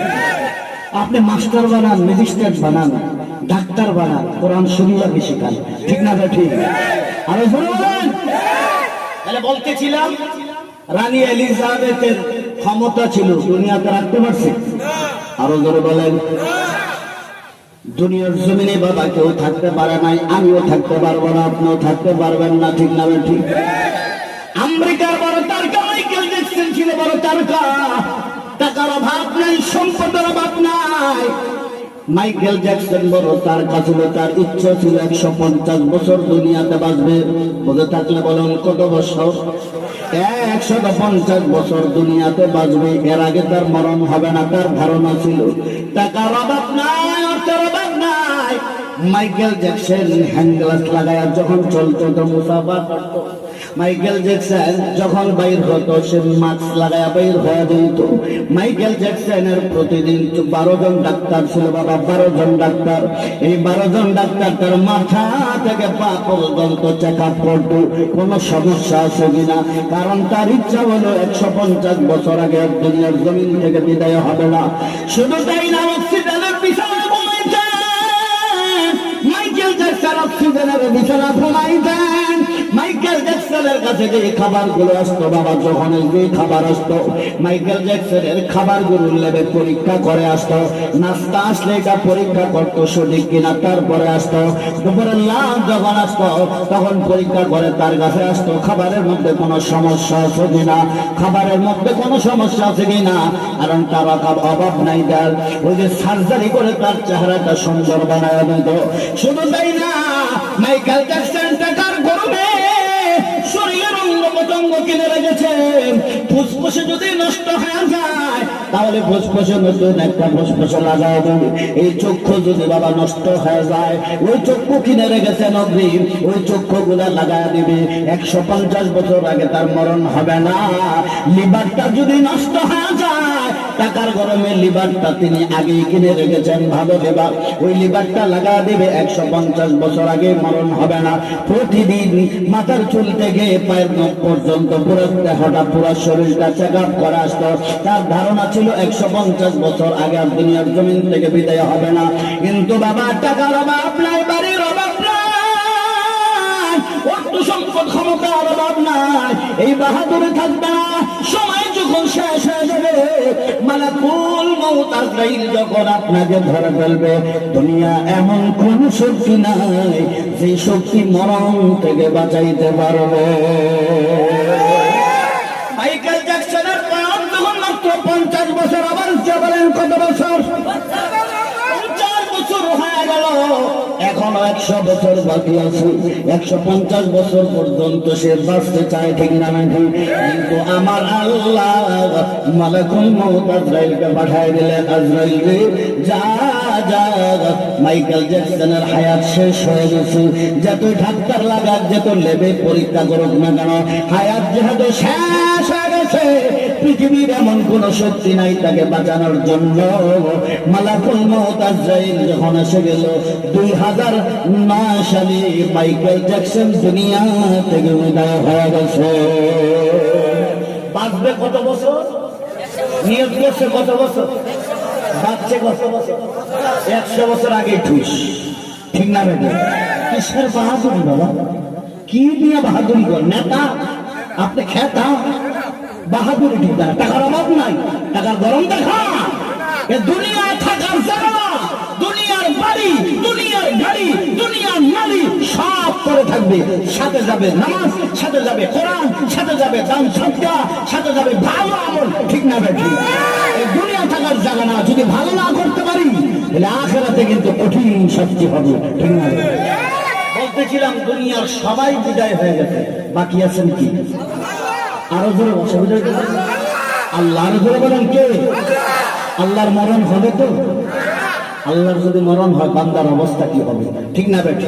আপনি মাস্টার বানান, ম্যাজিস্ট্রেট বানান, ডাক্তার বানান, কোরআন শুনিয়া বেশি খান, ঠিক না? ঠিক। আরো জোরে বলেন। তাহলে বলতেছিলাম রানী এলিজাবেথের ক্ষমতা ছিল, দুনিয়াতে রাখতে পারছে? আরো জোরে বলেন। দুনিয়ার জমিনে বাবা কেউ থাকতে পারে নাই, আমিও থাকতে পারবো না, আপনিও থাকতে পারবেন না, ঠিক না? ঠিক। আমেরিকার বড় তারকা মাইকেল জ্যাকসন ছিল বড় তারকা, টাকার অভাব নাই, সম্পদের অভাব নাই। মাইকেল জ্যাকসন বড় তারকা ছিল, তার ইচ্ছা ছিল 150 বছর দুনিয়াতে বাঁচবে। বলে থাকলে বলুন কত বছর? 150 বছর দুনিয়াতে বাঁচবে, এর আগে তার মরণ হবে না, তার ধারণা ছিল। টাকার অভাব নাই, অর্থের অভাব নাই। মাইকেল জ্যাকসন হ্যান্ডগ্লাস লাগায়া যখন চলতো তো মুসাফা করতো। মাইকেল জ্যাকসন যখন বাইর হতো সে মাস্ক লাগায়া বাইর হয়ে যেত। মাইকেল জ্যাকসনের প্রতিদিন 12 জন ডাক্তার ছিল বাবা, 12 জন ডাক্তার। এই 12 জন ডাক্তার তার মাথা থেকে পা পর্যন্ত চেক আপ করতো কোনো সমস্যা আছে কিনা, কারণ তার ইচ্ছা হলো 150 বছর আগে দুনিয়ার জমিন থেকে বিদায় হবে না। শুধু তাই না, অক্সিজেনের বিছানা ঘুমাইতেন মাইকেল জ্যাকসন, অক্সিজেনের বিছানা ঘুমাইতেন। মাইকেল জ্যাকসনের কাছে যে খাবারগুলো আসতো বাবা, যখন যে খাবার আসতো মাইকেল জ্যাকসনের খাবারগুলো লেবে পরীক্ষা করে আসতো। নাস্তা আসলে এটা পরীক্ষা করতো সঠিক কিনা, তারপরে আসতো। দুপুরের লাঞ্চ যখন আসতো তখন পরীক্ষা করে তার কাছে আসতো খাবারের মধ্যে কোনো সমস্যা আছে কিনা, খাবারের মধ্যে কোনো সমস্যা আছে কিনা, কারণ তার অভাব নাই। তার ওই যে সার্জারি করে তার চেহারাটা সুন্দর বানায় দিত। শুধু তাই না, মাইকেল জ্যাকসন টাকার গরমে শরীরের অঙ্গ প্রত্যঙ্গ কিনে রেখেছেন। ফুসফুসে যদি নষ্ট হয়ে যায় তাহলে ফুসফুসে নতুন একটা ফুসফুসে লাগাই দেবে। এই চক্ষু যদি বাবা নষ্ট হয়ে যায়, ওই চক্ষু কিনে রেখেছেন অগ্রিম, ওই চক্ষু গুলা লাগাই দিবে। 150 বছর আগে তার মরণ হবে না। লিভারটা যদি নষ্ট হয়ে যায়, টাকার গরমে লিভারটা তিনি আগেই কিনে রেখেছেন, ভালো লিভার, ওই লিভারটা লাগা দিবে। 150 বছর আগে মরণ হবে না। প্রতিদিন মাথার চুল থেকে পায়ের নখ পর্যন্ত পুরো দেহটা, পুরো শরীরটা চেক আপ করে আসতো। তার ধারণা ছিল 150 বছর আগে দুনিয়ার জমিন থেকে বিদায় হবে না। কিন্তু বাবা টাকার অভাব নাই, বাড়ির অভাব নাই, অর্থ সম্পদ ক্ষমতার অভাব নাই, এই বাহাদুরে থাকবে না। সময় যখন শেষ হয়ে যাবে, মালাকুল মউত আজরাইল যখন আপনাকে ধরে ফেলবে, দুনিয়া এমন কোন শক্তি নাই যে শক্তি মরণ থেকে বাঁচাইতে পারবে। মাইকেল জ্যাকসনের বয়স যখন মাত্র 50 বছর, আবার বলেন কত বছর? 50 বছর হয়ে গেল, এখনো 100 বছর বাকি আছে। 150 বছর পর্যন্ত সে বাঁচতে চায়, ঠিক না? কিন্তু আমার আল্লাহ মালাকুল মউত আজরাইলকে পাঠিয়ে দিলেন, আজরাইল রে যা যা, মাইকেল জ্যাকসনের হায়াত শেষ হয়ে গেছে। যতই ডাক্তার লাগাক, যত লেবে পরীক্ষা করুক না কেন, হায়াত যেহেতু শেষ হয়ে গেছে, পৃথিবীর এমন কোন শক্তি নাই তাকে বাঁচানোর জন্য। মালাকুল মউত আজরাইল যখন এসে গেল, 2009 সালে মাইকেল জ্যাকসন দুনিয়া থেকে বিদায় হয়ে গেছে। বাঁচবে কত বছর? নিয়ত করছে কত বছর? বাঁচছে কত বছর? 100 বছর আগে ঠুস, ঠিক না? কিসের বাহাদুরি বাবা? কি নিয়ে বাহাদুরি কর? নেতা আপনি খেতা বাহাদুরি, ঠিক না? টাকার অভাব নাই, টাকার গরম দেখা। দুনিয়া থাকার জায়গা, দুনিয়ার বাড়ি, দুনিয়ার গাড়ি, দুনিয়ার নারী সব করে থাকবে। সাথে যাবে নামাজ, সাথে যাবে কোরআন, সাথে যাবে দান সদকা, সাথে যাবে ভালো আমল, ঠিক না? ঠিক। এই দুনিয়া থাকার জায়গা না, যদি ভালো না করতে পারি তাহলে আখিরাতে কিন্তু কঠিন শাস্তি হবে, ঠিক না? বলতেছিলাম দুনিয়ার সবাই বিদায় হয়ে গেছে, বাকি আছেন কি? আরো জোরে বসে বুঝে আল্লাহ, আরো জোরে বলেন কে? আল্লাহর মরণ হবে তো? আল্লাহর যদি মরণ হয় বান্দার অবস্থা কি হবে, ঠিক না? বেটি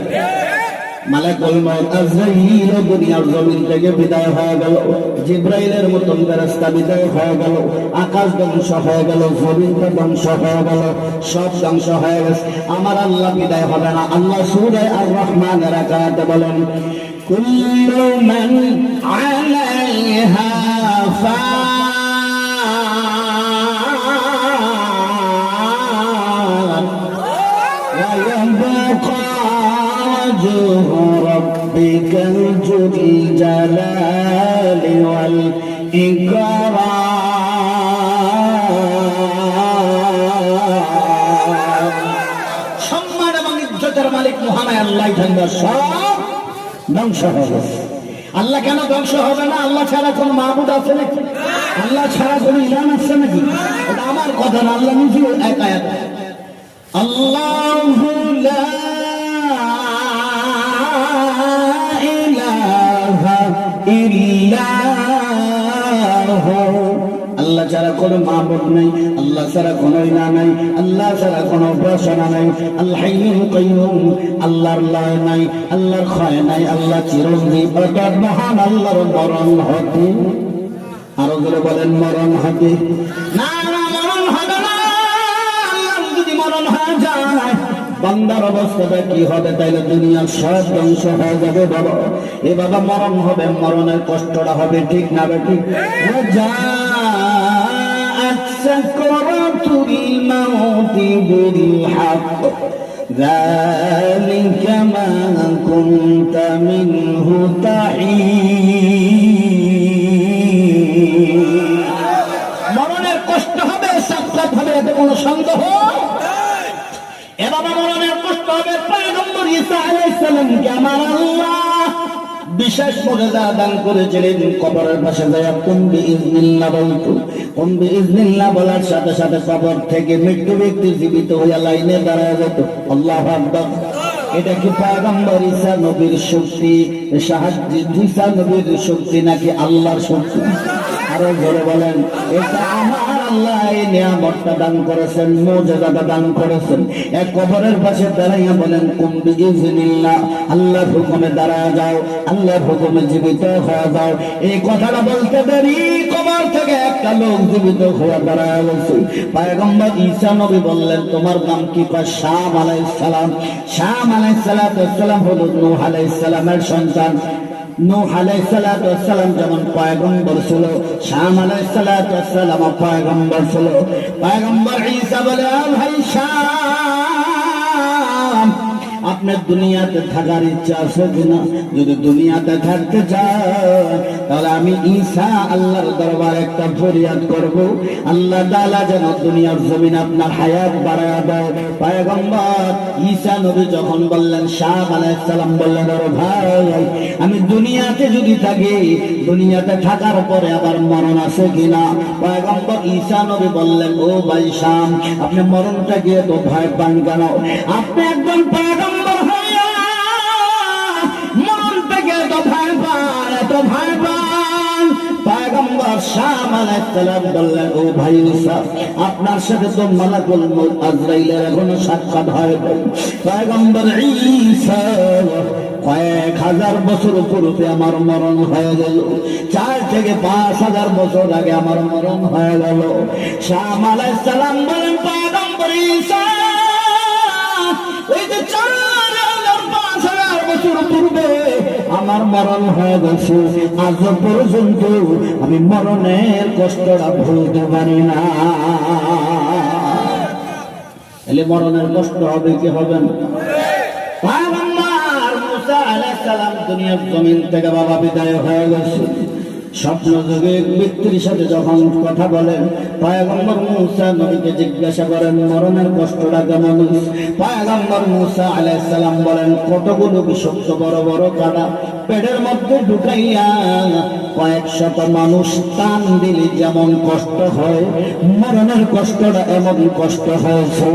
মালাকুল মউত আজরাইল দুনিয়ার জমিন থেকে বিদায় হয়ে গেল। জিবরাইলের মতন ফেরেশতা বিদায় হয়ে গেল। আকাশ ধ্বংস হয়ে গেল, জমিনটা ধ্বংস হয়ে গেল, সব ধ্বংস হয়ে গেছে। আমার আল্লাহ বিদায় হবে না। আল্লাহ সূরা আর রহমানের আয়াতে বলেন, কুল্লু মান আলাইহা ফান ويبقى وجه ربك ذو الجلال والإكرام সম্মান এবং ইজ্জতের মালিক মহান আল্লাহ ঠান্ডা সব ধ্বংস হবে। আল্লাহ কেন ধ্বংস হবে না? আল্লাহ ছাড়া কোন মাহবুদ আছে নাকি? আল্লাহ ছাড়া কোন ইলাহ আছে নাকি? এটা আমার কথা না, আল্লাহ নিজেও এক আয়াত আল্লাহু লা ইলাহা ইল্লাহু, আল্লাহ ছাড়া কোনো মাহবুব নাই, আল্লাহ ছাড়া কোনো ইলাহ নাই, আল্লাহ ছাড়া কোনো উপাসনা নাই। আল হাইয়ুল কাইয়ুম, আল্লাহর লয় নাই, আল্লাহর ক্ষয় নাই, আল্লাহ চিরঞ্জীব অর্থাৎ মহান আল্লাহর মরণ হবে। আরো জোরে বলেন মরণ হবে না, মরণ হবে না। আল্লাহর যদি মরণ হয়ে যায় বান্দার অবস্থাটা কি হবে? তাইলে দুনিয়ার সব ধ্বংস হয়ে যাবে। বাবা এ বাবা মরণ হবে, মরণের কষ্টটা হবে, ঠিক না ঠিক? সাকরাতুল মাউতি বিল হক যালিকা মা কুনতা মিনহু তাহিদ। মরণের কষ্ট হবে, সাক্ষাৎ হবে, এতে কোনো সন্দেহ। এ বাবা মরণের কষ্ট হবে। পয়গম্বর ঈসা আলাইহিস সালামকে আমার আল্লাহ বিশেষ মর্যাদা দান করেছিলেন। কবরের পাশে যায় কুম বিইজনিল্লাহ বলতো, কুম বিইজনিল্লাহ বলার সাথে সাথে কবর থেকে মৃত্যু ব্যক্তি জীবিত হইয়া লাইনে দাঁড়ায় যেত। আল্লাহু আকবার। এটা কি পয়গম্বর ঈসা নবীর শক্তি, সাহায্য ঈসা নবীর শক্তি নাকি আল্লাহর শক্তি? আরো জোরে বলেন। এটা আমার আল্লাহ এই নিয়ামতটা দান করেছেন, মুজিজাটা দান করেছেন। এক কবরের পাশে দাঁড়াইয়া বলেন কুম বিইজনিল্লাহ, আল্লাহর হুকুমে দাঁড়ায় যাও, আল্লাহর হুকুমে জীবিত হয়ে যাও। এই কথাটা বলতে দেরি কবর থেকে একটা লোক জীবিত হয়ে দাঁড়ায় গেছে। পয়গম্বর ঈসা নবী বললেন তোমার নাম কি? কয় শাম আলাইহিস সালাম। শাম আলাইহিস সালাম হলো নূহ আলাইহিস সালামের সন্তান। নূহ আলাইহিস সালাম যেমন পয়গম্বর ছিল, শাম আলাইহিস সালাম পয়গম্বর ছিল। পয়গম্বর ঈসা বলে ভাই শাম, আপনার দুনিয়াতে থাকার ইচ্ছা আছে কিনা? যদি দুনিয়াতে থাকতে চান তাহলে আমি ঈসা আল্লাহর দরবারে একটা ফরিয়াদ করব, আল্লাহ তাআলা যেন দুনিয়ার জমিন আপনার হায়াত বাড়ায়া দেয়। পয়গম্বর ঈসা নবী যখন বললেন, শাম আলাইহিস সালাম বললেন আরে ভাই আমি দুনিয়াতে যদি থাকি, দুনিয়াতে থাকার পরে আবার মরণ আছে কিনা? পয়গম্বর ঈসা নবী বললেন ও ভাই শাম, আপনি মরণটা গিয়ে তো ভয় পান কেন? আপনি একজন পয়গম্বর হইয়া মরণ থেকে এত ভয় পান, এত ভয় পান। পয়গম্বর শাম আলাইহিস সালাম বললেন ও ভাই ঈসা, আপনার সাথে তো মালাকুল মউত আজরাইলের এখনো সাক্ষাৎ হয়। পয়গম্বর ঈসা কয়েক হাজার বছর পূর্বে আমার মরণ হয়ে গেল, 4 থেকে 5,000 বছর আগে আমার মরণ হয়ে গেল। শাম আলাইহিস সালাম বলেন পয়গম্বর ঈসা ওই যে 4,000-5,000 বছর পূর্বে আমার মরণ হয়ে গেছে, আজ পর্যন্ত আমি মরণের কষ্টটা ভুলতে পারি না। এলে মরণের কষ্ট হবে কি হবে না? পয়গম্বর মুসা আলাইহিস সালাম দুনিয়ার জমিন থেকে বাবা বিদায় হয়ে গেছে। স্বপ্ন যুগে এক ব্যক্তির সাথে যখন কথা বলেন, পয়গম্বর মুসা নবীকে জিজ্ঞাসা করেন মরণের কষ্টটা কেমন? পয়গম্বর মুসা আলাইহিস সালাম বলেন কতগুলো বিষাক্ত বড় বড় কাঁটা পেটের মধ্যে ঢুকাইয়া কয়েক শত মানুষ টান দিলে যেমন কষ্ট হয়, মরণের কষ্টটা এমন কষ্ট হয়েছে।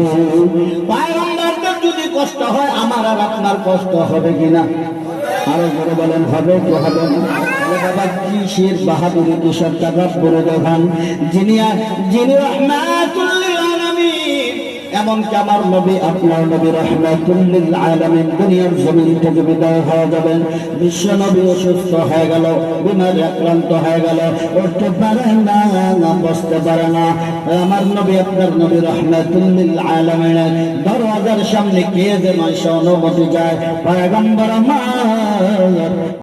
পয়গম্বরদের যদি কষ্ট হয় আমার আর আপনার কষ্ট হবে কিনা? আরো করে বলেন হবে কি হবে না? বাবা কিসের বাহাদুরি, কিসের তাকাব্বুর দেখান? যিনি রাহমাতুল লিল আলামিন, এমনকি আমার নবী আপনার নবী রাহমাতুল লিল আলামিন দুনিয়ার জমিন থেকে বিদায় হয়ে যাবেন। বিশ্ব নবী অসুস্থ হয়ে গেল, বিমারে আক্রান্ত হয়ে গেল, উঠতে পারে না, বসতে পারে না। আমার নবী আপনার নবী রাহমাতুল লিল আলামিনের দরওয়াজার সামনে কে যেন এসে অনুমতি যায়, পয়গম্বর আমার